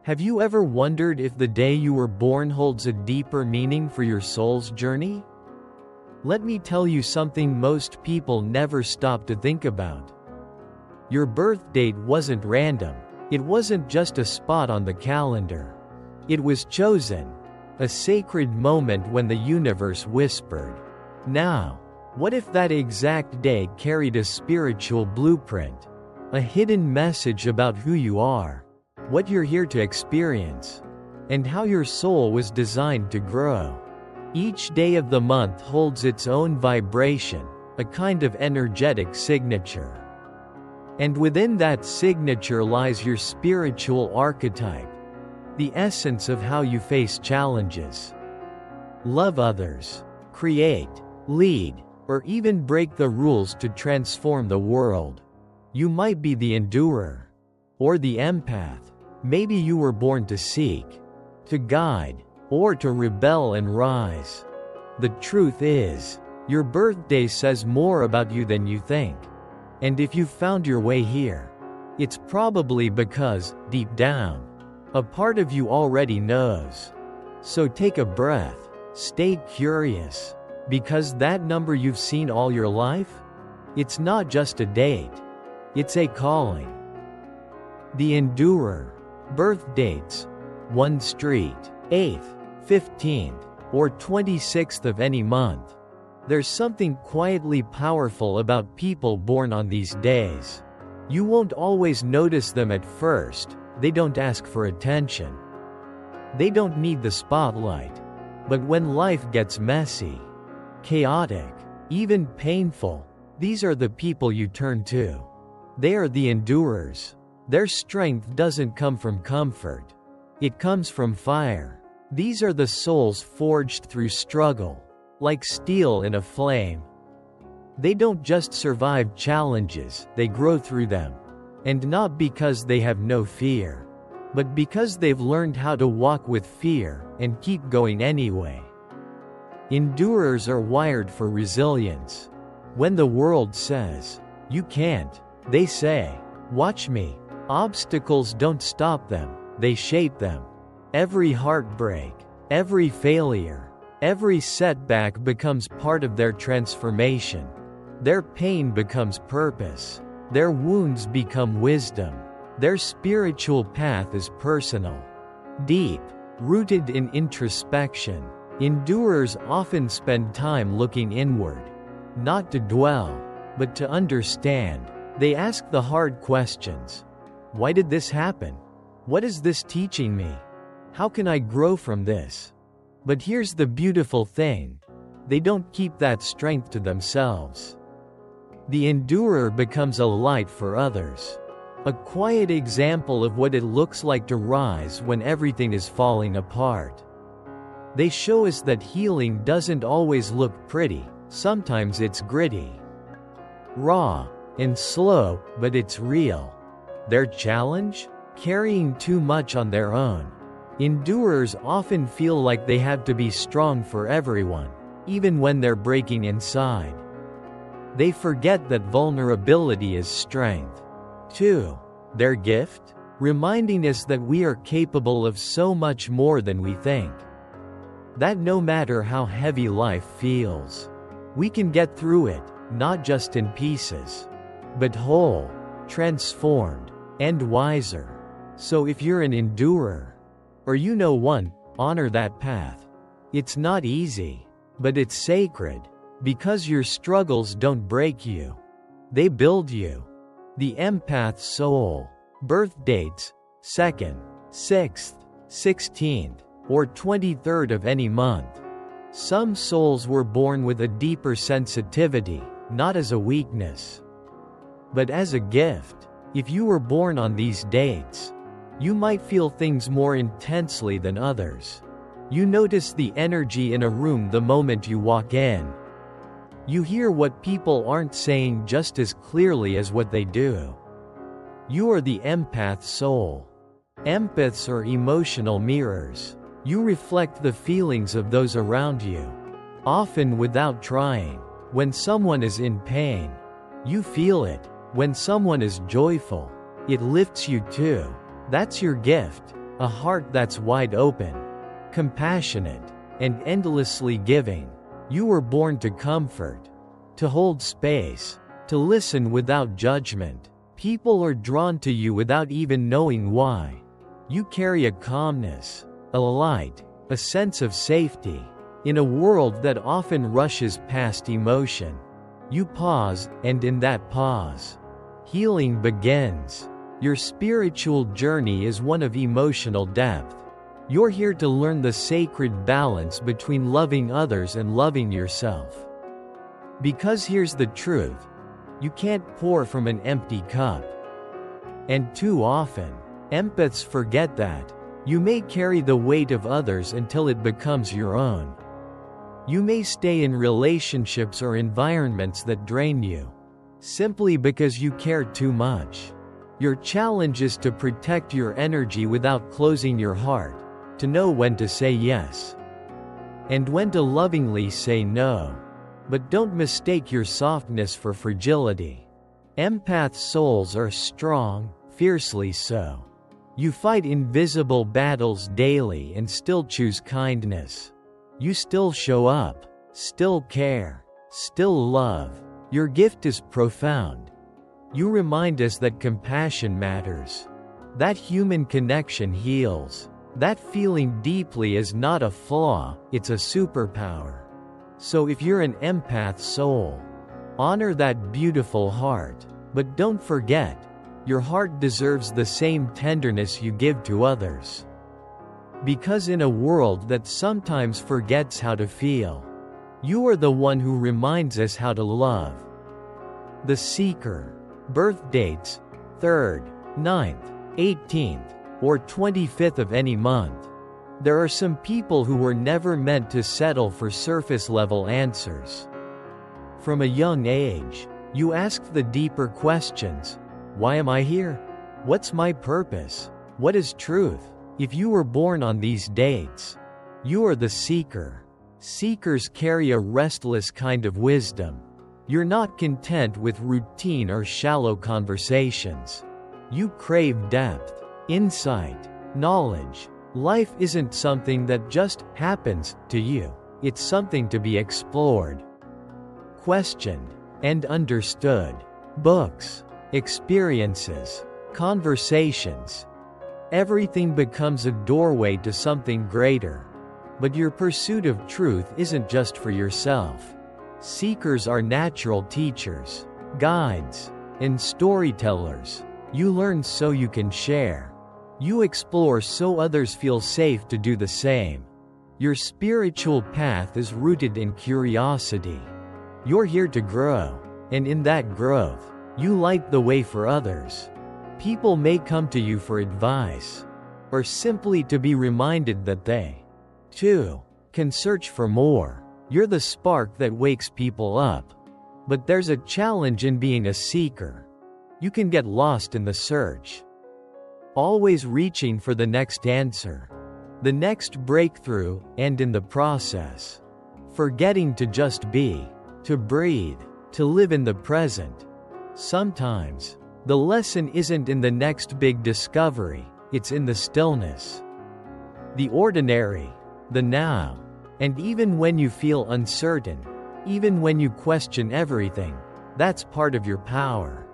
Have you ever wondered if the day you were born holds a deeper meaning for your soul's journey? Let me tell you something most people never stop to think about. Your birth date wasn't random. It wasn't just a spot on the calendar. It was chosen. A sacred moment when the universe whispered, "Now." What if that exact day carried a spiritual blueprint? A hidden message about who you are, what you're here to experience, and how your soul was designed to grow. Each day of the month holds its own vibration, a kind of energetic signature. And within that signature lies your spiritual archetype, the essence of how you face challenges, love others, create, lead, or even break the rules to transform the world. You might be the endurer, or the empath. Maybe you were born to seek, to guide, or to rebel and rise. The truth is, your birthday says more about you than you think. And if you found your way here, it's probably because, deep down, a part of you already knows. So take a breath, stay curious, because that number you've seen all your life? It's not just a date. It's a calling. The Endurer. Birth dates: 1 Street, 8th, 15th, or 26th of any month. There's something quietly powerful about people born on these days. You won't always notice them at first. They don't ask for attention. They don't need the spotlight. But when life gets messy, chaotic, even painful, these are the people you turn to. They are the endurers. Their strength doesn't come from comfort. It comes from fire. These are the souls forged through struggle, like steel in a flame. They don't just survive challenges, they grow through them. And not because they have no fear, but because they've learned how to walk with fear and keep going anyway. Endurers are wired for resilience. When the world says, "You can't," they say, "Watch me." Obstacles don't stop them, they shape them. Every heartbreak, every failure, every setback becomes part of their transformation. Their pain becomes purpose. Their wounds become wisdom. Their spiritual path is personal, deep, rooted in introspection. Endurers often spend time looking inward, not to dwell, but to understand. They ask the hard questions. Why did this happen? What is this teaching me? How can I grow from this? But here's the beautiful thing. They don't keep that strength to themselves. The endurer becomes a light for others. A quiet example of what it looks like to rise when everything is falling apart. They show us that healing doesn't always look pretty. Sometimes it's gritty, raw, and slow, but it's real. Their challenge? Carrying too much on their own. Endurers often feel like they have to be strong for everyone, even when they're breaking inside. They forget that vulnerability is strength. 2. Their gift? Reminding us that we are capable of so much more than we think. That no matter how heavy life feels, we can get through it, not just in pieces, but whole, transformed, and wiser. So if you're an endurer, or you know one, honor that path. It's not easy, but it's sacred, because your struggles don't break you. They build you. The empath soul. Birth dates: 2nd, 6th, 16th, or 23rd of any month. Some souls were born with a deeper sensitivity, not as a weakness, but as a gift. If you were born on these dates, you might feel things more intensely than others. You notice the energy in a room the moment you walk in. You hear what people aren't saying just as clearly as what they do. You are the empath soul. Empaths are emotional mirrors. You reflect the feelings of those around you, often without trying. When someone is in pain, you feel it. When someone is joyful, it lifts you too. That's your gift. A heart that's wide open, compassionate, and endlessly giving. You were born to comfort, to hold space, to listen without judgment. People are drawn to you without even knowing why. You carry a calmness, a light, a sense of safety. In a world that often rushes past emotion, you pause, and in that pause, healing begins. Your spiritual journey is one of emotional depth. You're here to learn the sacred balance between loving others and loving yourself. Because here's the truth: you can't pour from an empty cup. And too often, empaths forget that. You may carry the weight of others until it becomes your own. You may stay in relationships or environments that drain you, simply because you care too much. Your challenge is to protect your energy without closing your heart, to know when to say yes, and when to lovingly say no. But don't mistake your softness for fragility. Empath souls are strong, fiercely so. You fight invisible battles daily and still choose kindness. You still show up, still care, still love. Your gift is profound. You remind us that compassion matters, that human connection heals, that feeling deeply is not a flaw, it's a superpower. So if you're an empath soul, honor that beautiful heart, but don't forget, your heart deserves the same tenderness you give to others. Because in a world that sometimes forgets how to feel, you are the one who reminds us how to love. The Seeker. Birth dates: 3rd, 9th, 18th, or 25th of any month. There are some people who were never meant to settle for surface-level answers. From a young age, you asked the deeper questions. Why am I here? What's my purpose? What is truth? If you were born on these dates, you are the seeker. Seekers carry a restless kind of wisdom. You're not content with routine or shallow conversations. You crave depth, insight, knowledge. Life isn't something that just happens to you. It's something to be explored, questioned, and understood. Books, experiences, conversations. Everything becomes a doorway to something greater. But your pursuit of truth isn't just for yourself. Seekers are natural teachers, guides, and storytellers. You learn so you can share. You explore so others feel safe to do the same. Your spiritual path is rooted in curiosity. You're here to grow, and in that growth, you light the way for others. People may come to you for advice, or simply to be reminded that they, too, can search for more. You're the spark that wakes people up. But there's a challenge in being a seeker. You can get lost in the search, always reaching for the next answer, the next breakthrough, and in the process, forgetting to just be, to breathe, to live in the present. Sometimes, the lesson isn't in the next big discovery, it's in the stillness, the ordinary, the now. And even when you feel uncertain, even when you question everything, that's part of your power.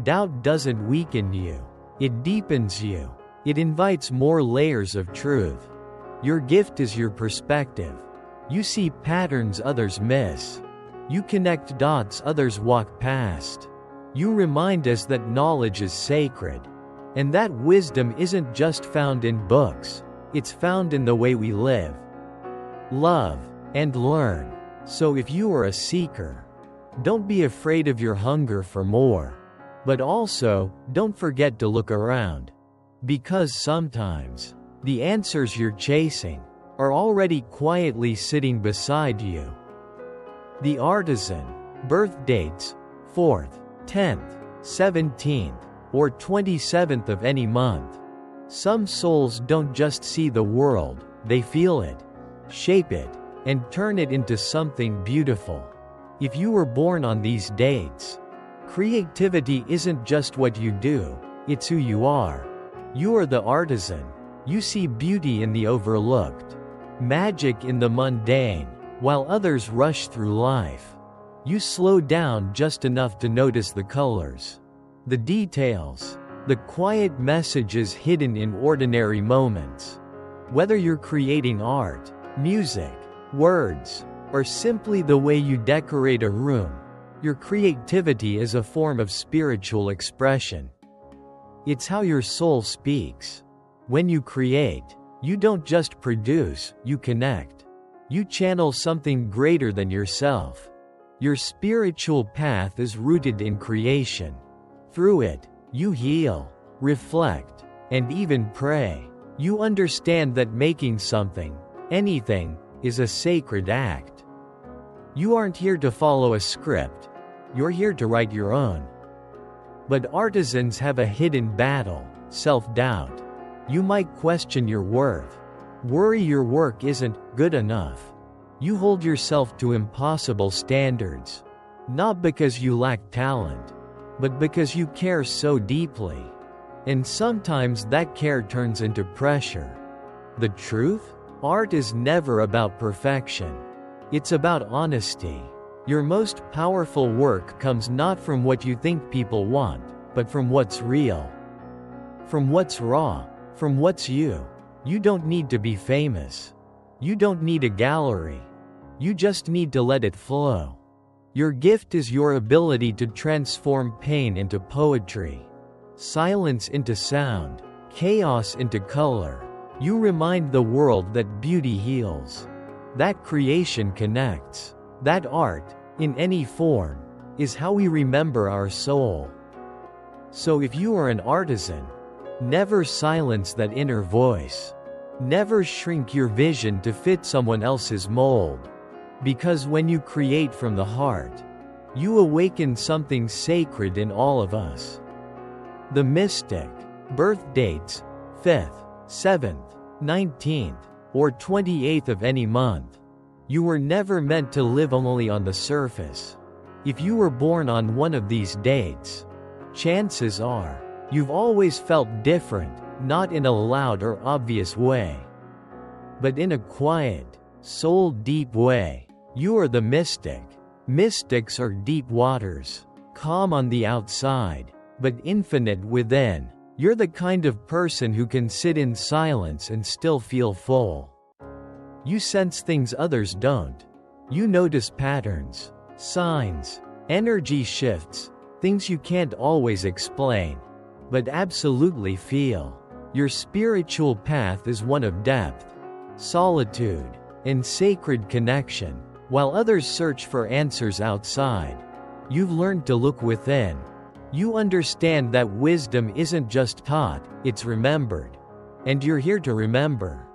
Doubt doesn't weaken you, it deepens you. It invites more layers of truth. Your gift is your perspective. You see patterns others miss. You connect dots others walk past. You remind us that knowledge is sacred, and that wisdom isn't just found in books, it's found in the way we live, love, and learn. So if you are a seeker, don't be afraid of your hunger for more. But also, don't forget to look around. Because sometimes, the answers you're chasing are already quietly sitting beside you. The Artisan. Birth dates: 4th, 10th, 17th, or 27th of any month. Some souls don't just see the world, they feel it, shape it, and turn it into something beautiful. If you were born on these dates, creativity isn't just what you do, it's who you are. You are the artisan, You see beauty in the overlooked, magic in the mundane, while others rush through life. You slow down just enough to notice the colors, the details, the quiet messages hidden in ordinary moments. Whether you're creating art, music, words, or simply the way you decorate a room, your creativity is a form of spiritual expression. It's how your soul speaks. When you create, you don't just produce, you connect. You channel something greater than yourself. Your spiritual path is rooted in creation. Through it, you heal, reflect, and even pray. You understand that making something, anything, is a sacred act. You aren't here to follow a script. You're here to write your own. But artisans have a hidden battle, self-doubt. You might question your worth, worry your work isn't good enough. You hold yourself to impossible standards, not because you lack talent, but because you care so deeply. And sometimes that care turns into pressure. The truth? Art is never about perfection. It's about honesty. Your most powerful work comes not from what you think people want, but from what's real. From what's raw, from what's you. You don't need to be famous. You don't need a gallery. You just need to let it flow. Your gift is your ability to transform pain into poetry, silence into sound, chaos into color. You remind the world that beauty heals, that creation connects, that art, in any form, is how we remember our soul. So if you are an artisan, never silence that inner voice. Never shrink your vision to fit someone else's mold. Because when you create from the heart, you awaken something sacred in all of us. The mystic, birth dates, 5th, 7th, 19th, or 28th of any month. You were never meant to live only on the surface. If you were born on one of these dates, chances are, you've always felt different, not in a loud or obvious way, but in a quiet, soul-deep way. You are the mystic. Mystics are deep waters, calm on the outside, but infinite within. You're the kind of person who can sit in silence and still feel full. You sense things others don't. You notice patterns, signs, energy shifts, things you can't always explain, but absolutely feel. Your spiritual path is one of depth, solitude, and sacred connection. While others search for answers outside, you've learned to look within. You understand that wisdom isn't just taught, it's remembered. And you're here to remember,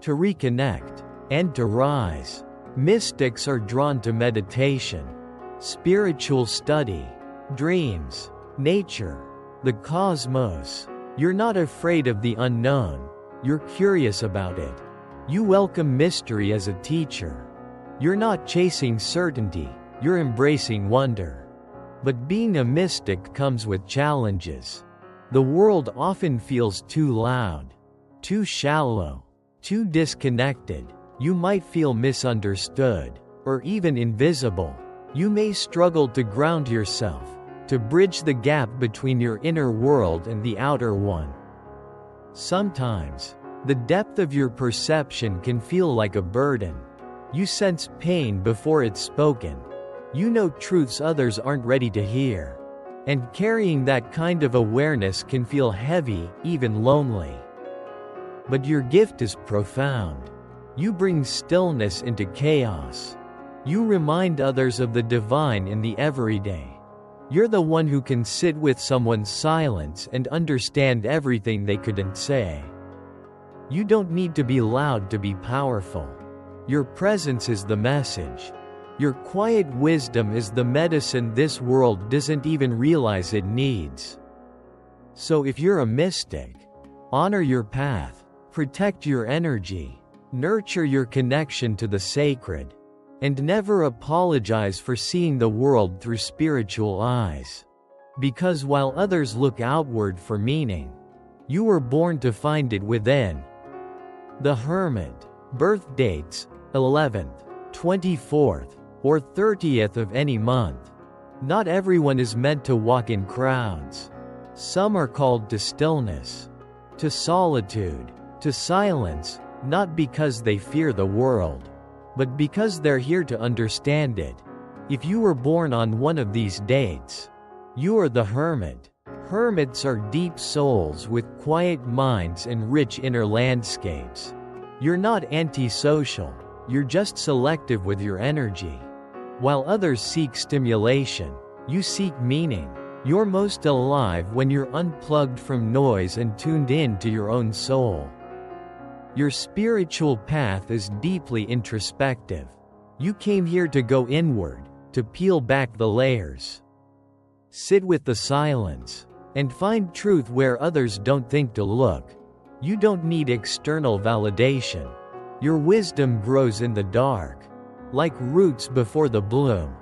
to reconnect, and to rise. Mystics are drawn to meditation, spiritual study, dreams, nature, the cosmos. You're not afraid of the unknown, you're curious about it. You welcome mystery as a teacher. You're not chasing certainty, you're embracing wonder. But being a mystic comes with challenges. The world often feels too loud, too shallow, too disconnected. You might feel misunderstood, or even invisible. You may struggle to ground yourself, to bridge the gap between your inner world and the outer one. Sometimes, the depth of your perception can feel like a burden. You sense pain before it's spoken. You know truths others aren't ready to hear. And carrying that kind of awareness can feel heavy, even lonely. But your gift is profound. You bring stillness into chaos. You remind others of the divine in the everyday. You're the one who can sit with someone's silence and understand everything they couldn't say. You don't need to be loud to be powerful. Your presence is the message. Your quiet wisdom is the medicine this world doesn't even realize it needs. So if you're a mystic, honor your path, protect your energy, nurture your connection to the sacred, and never apologize for seeing the world through spiritual eyes. Because while others look outward for meaning, you were born to find it within. The Hermit. Birth dates, 11th, 24th, or 30th of any month. Not everyone is meant to walk in crowds. Some are called to stillness, to solitude, to silence, not because they fear the world, but because they're here to understand it. If you were born on one of these dates, you are the Hermit. Hermits are deep souls with quiet minds and rich inner landscapes. You're not antisocial, you're just selective with your energy. While others seek stimulation, you seek meaning. You're most alive when you're unplugged from noise and tuned in to your own soul. Your spiritual path is deeply introspective. You came here to go inward, to peel back the layers. Sit with the silence, and find truth where others don't think to look. You don't need external validation. Your wisdom grows in the dark, like roots before the bloom.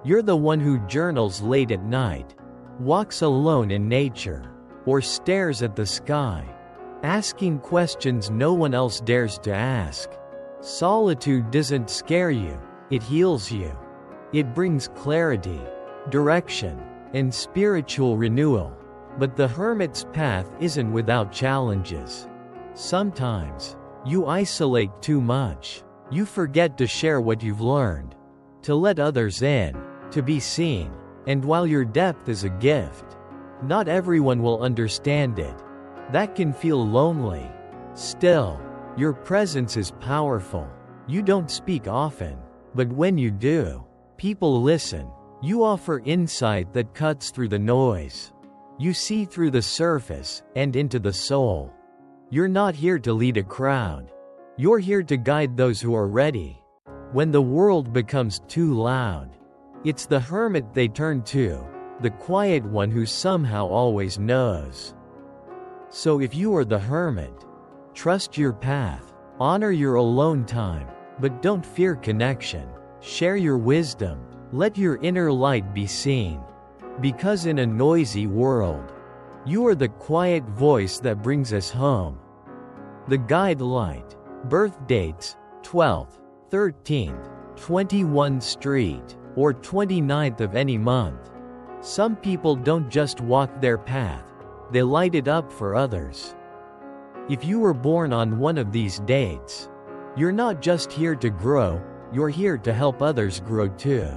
You're the one who journals late at night, walks alone in nature, or stares at the sky, asking questions no one else dares to ask. Solitude doesn't scare you, it heals you. It brings clarity, direction, and spiritual renewal. But the Hermit's path isn't without challenges. Sometimes, you isolate too much. You forget to share what you've learned, to let others in, to be seen. And while your depth is a gift, not everyone will understand it. That can feel lonely. Still, your presence is powerful. You don't speak often, but when you do, people listen. You offer insight that cuts through the noise. You see through the surface and into the soul. You're not here to lead a crowd. You're here to guide those who are ready. When the world becomes too loud, it's the Hermit they turn to, the quiet one who somehow always knows. So if you are the Hermit, trust your path, honor your alone time, but don't fear connection. Share your wisdom, let your inner light be seen. Because in a noisy world, you are the quiet voice that brings us home. The Guide Light. Birth dates, 12th, 13th, 21 Street, or 29th of any month. Some people don't just walk their path, they light it up for others. If you were born on one of these dates, you're not just here to grow, you're here to help others grow too.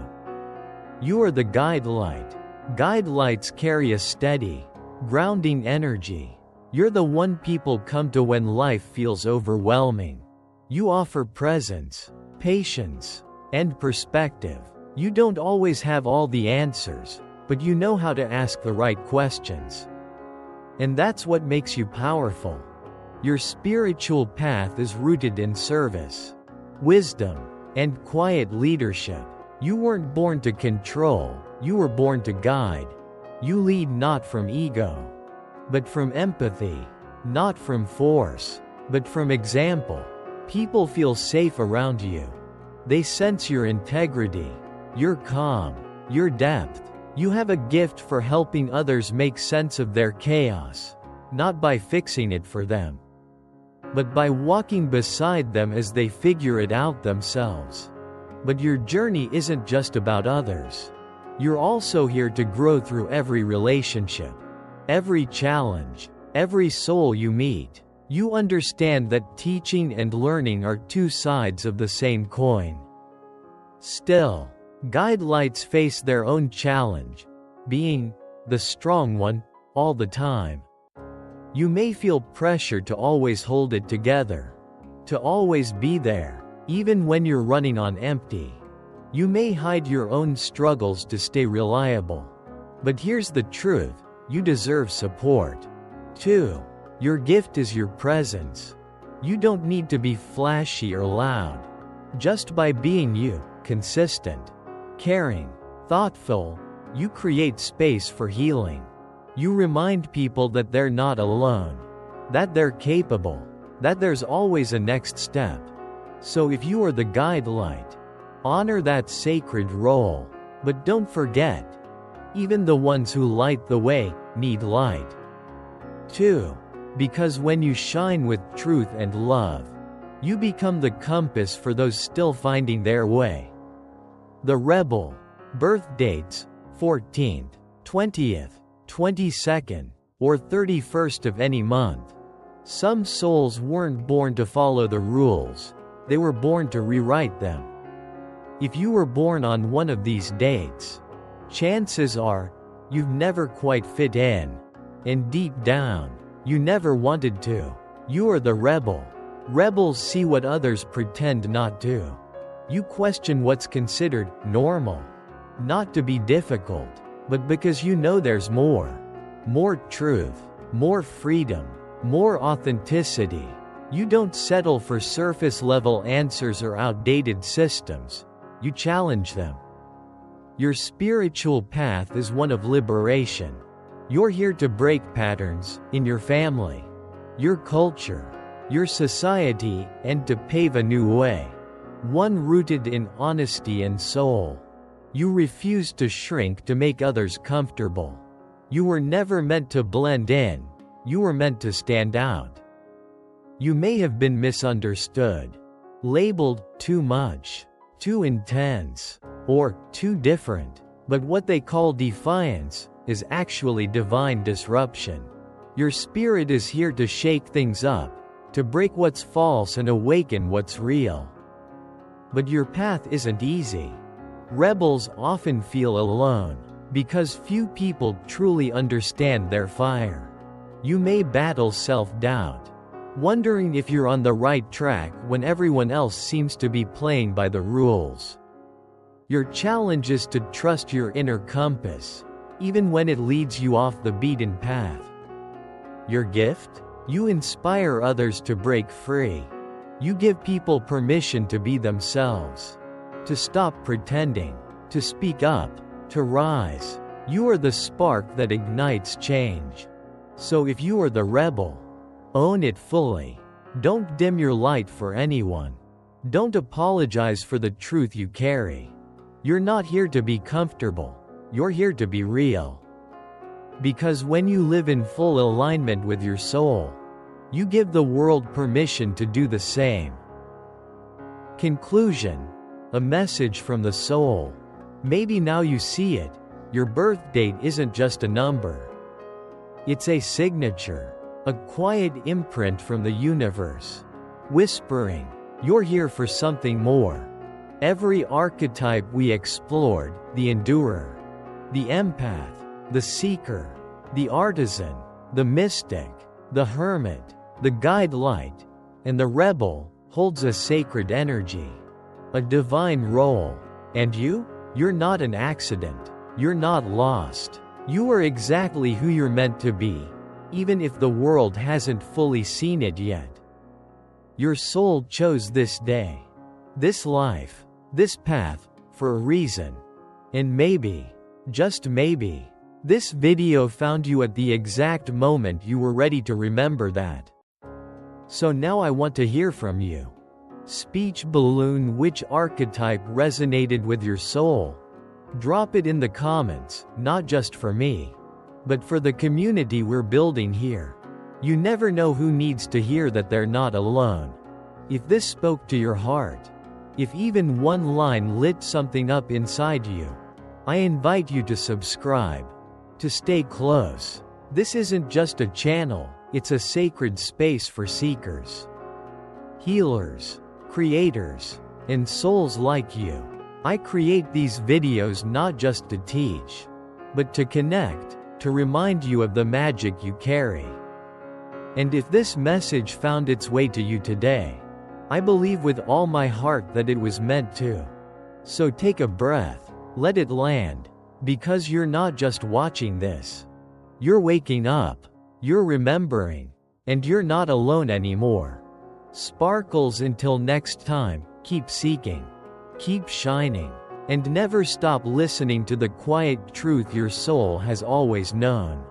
You are the Guide Light. Guide lights carry a steady, grounding energy. You're the one people come to when life feels overwhelming. You offer presence, patience, and perspective. You don't always have all the answers, but you know how to ask the right questions. And that's what makes you powerful. Your spiritual path is rooted in service, wisdom, and quiet leadership. You weren't born to control, you were born to guide. You lead not from ego, but from empathy, not from force, but from example. People feel safe around you. They sense your integrity, your calm, your depth. You have a gift for helping others make sense of their chaos, not by fixing it for them, but by walking beside them as they figure it out themselves. But your journey isn't just about others. You're also here to grow through every relationship, every challenge, every soul you meet. You understand that teaching and learning are two sides of the same coin. Still, guide lights face their own challenge, being the strong one all the time. You may feel pressure to always hold it together, to always be there, even when you're running on empty. You may hide your own struggles to stay reliable. But here's the truth, you deserve support. 2. Your gift is your presence. You don't need to be flashy or loud. Just by being you, consistent, caring, thoughtful, you create space for healing. You remind people that they're not alone, that they're capable, that there's always a next step. So if you are the guide light, honor that sacred role. But don't forget, even the ones who light the way need light. 2. Because when you shine with truth and love, You become the compass for those still finding their way. The Rebel. Birth dates: 14th, 20th, 22nd, or 31st of any month. Some souls weren't born to follow the rules, they were born to rewrite them. If you were born on one of these dates, chances are, you've never quite fit in. And deep down, you never wanted to. You are the rebel. Rebels see what others pretend not to. You question what's considered normal. Not to be difficult, but because you know there's more. More truth, more freedom, more authenticity. You don't settle for surface-level answers or outdated systems. You challenge them. Your spiritual path is one of liberation. You're here to break patterns in your family, your culture, your society, and to pave a new way. One rooted in honesty and soul. You refuse to shrink to make others comfortable. You were never meant to blend in. You were meant to stand out. You may have been misunderstood, labeled too much, too intense, or too different, but what they call defiance is actually divine disruption. Your spirit is here to shake things up, to break what's false and awaken what's real. But your path isn't easy. Rebels often feel alone, because few people truly understand their fire. You may battle self-doubt, wondering if you're on the right track when everyone else seems to be playing by the rules. Your challenge is to trust your inner compass, even when it leads you off the beaten path. Your gift? You inspire others to break free. You give people permission to be themselves, to stop pretending, to speak up, to rise. You are the spark that ignites change. So if you are the rebel, own it fully. Don't dim your light for anyone. Don't apologize for the truth you carry. You're not here to be comfortable. You're here to be real. Because when you live in full alignment with your soul, you give the world permission to do the same. Conclusion. A message from the soul. Maybe now you see it. Your birth date isn't just a number. It's a signature, a quiet imprint from the universe, whispering, you're here for something more. Every archetype we explored, the endurer, the empath, the seeker, the artisan, the mystic, the hermit, the guide light, and the rebel, holds a sacred energy, a divine role. And you're not an accident. You're not lost. You are exactly who you're meant to be, even if the world hasn't fully seen it yet. Your soul chose this day, this life, this path, for a reason. And maybe, just maybe, this video found you at the exact moment you were ready to remember that. So now I want to hear from you. Speech balloon: which archetype resonated with your soul? Drop it in the comments, not just for me, but for the community we're building here. You never know who needs to hear that they're not alone. If this spoke to your heart, if even one line lit something up inside you, I invite you to subscribe, to stay close. This isn't just a channel, it's a sacred space for seekers, healers, creators, and souls like you. I create these videos not just to teach, but to connect, to remind you of the magic you carry. And if this message found its way to you today, I believe with all my heart that it was meant to. So take a breath, let it land, because you're not just watching this. You're waking up, you're remembering, and you're not alone anymore. Sparkles until next time, keep seeking, keep shining, and never stop listening to the quiet truth your soul has always known.